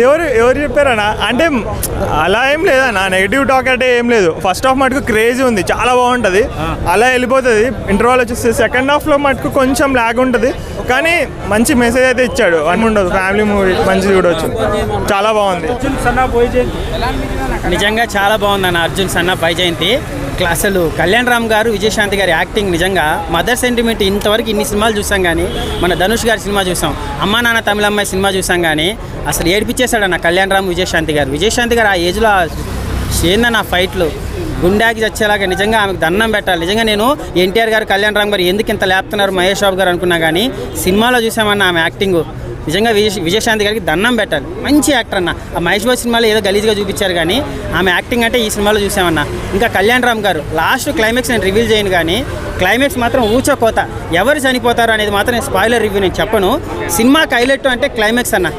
ఎవరు చెప్పారన్నా అంటే అలా ఏం లేదన్నా, నెగిటివ్ టాక్ అంటే ఏం లేదు. ఫస్ట్ హాఫ్ మటుకు క్రేజీ ఉంది, చాలా బాగుంటుంది, అలా వెళ్ళిపోతుంది. ఇంటర్వాల్ వచ్చేసి సెకండ్ హాఫ్లో మటుకు కొంచెం లాగ్ ఉంటుంది, కానీ మంచి మెసేజ్ అయితే ఇచ్చాడు. అని ఉండదు, ఫ్యామిలీ మూవీ మంచి చూడవచ్చు, చాలా బాగుంది. నిజంగా చాలా బాగుందన్న అర్జున్ సన్న వైజయంతి. అసలు కళ్యాణ్ రామ్ గారు, విజయశాంతి గారి యాక్టింగ్ నిజంగా మదర్ సెంటిమెంట్. ఇంతవరకు ఇన్ని సినిమాలు చూసాం, కానీ మన ధనుష్ గారి సినిమా చూసాం, అమ్మా నాన్న తమిళ అమ్మాయి సినిమా చూసాం, కానీ అసలు ఏడిపించేశాడన్న కళ్యాణ్ రామ్, విజయశాంతి గారు. విజయశాంతి గారు ఆ ఏజ్లో ఏందన్న ఫైట్లు గుండాకి చచ్చేలాగా, నిజంగా ఆమెకు దండం పెట్టాలి. నిజంగా నేను ఎన్టీఆర్ గారు, కళ్యాణ్ రామ్ గారు ఎందుకు ఇంత లేపుతున్నారు మహేష్ బాబు గారు అనుకున్నా, కానీ సినిమాలో చూసామన్న ఆమె యాక్టింగ్ నిజంగా విజయశాంతి గారికి దండం పెట్టాలి. మంచి యాక్టర్ అన్న. ఆ మహేష్ బాబు సినిమాలో ఏదో గలీజ్గా చూపించారు, కానీ ఆమె యాక్టింగ్ అంటే ఈ సినిమాలో చూసామన్న. ఇంకా కళ్యాణ్ రామ్ గారు లాస్ట్ క్లైమాక్స్ నేను రివీల్ చేయను, కానీ క్లైమాక్స్ మాత్రం ఊచకోత. ఎవరు చనిపోతారు అనేది మాత్రం నేను స్పాయిలర్ రివ్యూ నేను చెప్పను. సినిమాకి హైలైట్ అంటే క్లైమాక్స్ అన్న.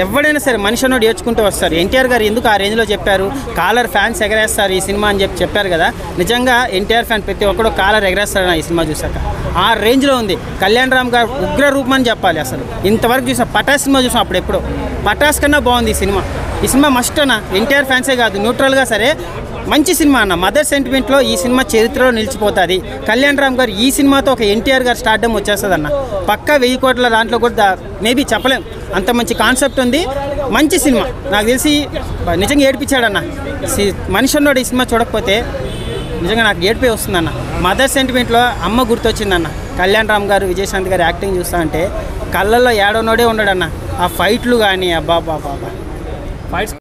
ఎవడైనా సరే మనిషి అన్నోడు ఏడ్చుకుంటూ వస్తారు. ఎన్టీఆర్ గారు ఎందుకు ఆ రేంజ్లో చెప్పారు, కాలర్ ఫ్యాన్స్ ఎగరేస్తారు ఈ సినిమా అని చెప్పారు కదా. నిజంగా ఎన్టీఆర్ ఫ్యాన్ ప్రతి ఒక్కడు కాలర్ ఎగరేస్తాడు ఈ సినిమా చూసాక. ఆ రేంజ్లో ఉంది కళ్యాణ్ రామ్ గారు ఉగ్ర రూపం అని చెప్పాలి. అసలు ఇంతవరకు చూసాం, పటాస్ సినిమా చూసాం, అప్పుడెప్పుడు పటాస్ కన్నా బాగుంది ఈ సినిమా. ఈ సినిమా మస్ట్ అన్న. ఎన్టీఆర్ ఫ్యాన్సే కాదు, న్యూట్రల్గా సరే మంచి సినిమా అన్న. మదర్ సెంటిమెంట్లో ఈ సినిమా చరిత్రలో నిలిచిపోతుంది. కళ్యాణ్ రామ్ గారు ఈ సినిమాతో ఒక ఎన్టీఆర్ గారు స్టార్డమ్ వచ్చేస్తుంది అన్న. పక్కా 1000 కోట్ల దాంట్లో కూడా మేబీ చెప్పలేం, అంత మంచి కాన్సెప్ట్ ఉంది. మంచి సినిమా. నాకు తెలిసి నిజంగా ఏడిపించాడన్న. మనిషి అన్నోడు ఈ సినిమా చూడకపోతే నిజంగా నాకు ఏడిపోయి వస్తుందన్న. మదర్ సెంటిమెంట్లో అమ్మ గుర్తొచ్చిందన్న. కళ్యాణ్ రామ్ గారు, విజయశాంతి గారు యాక్టింగ్ చూస్తా అంటే కళ్ళల్లో ఏడవనోడే ఉన్నాడన్న. ఆ ఫైట్లు కానీ అబ్బా బాబా ఫైట్స్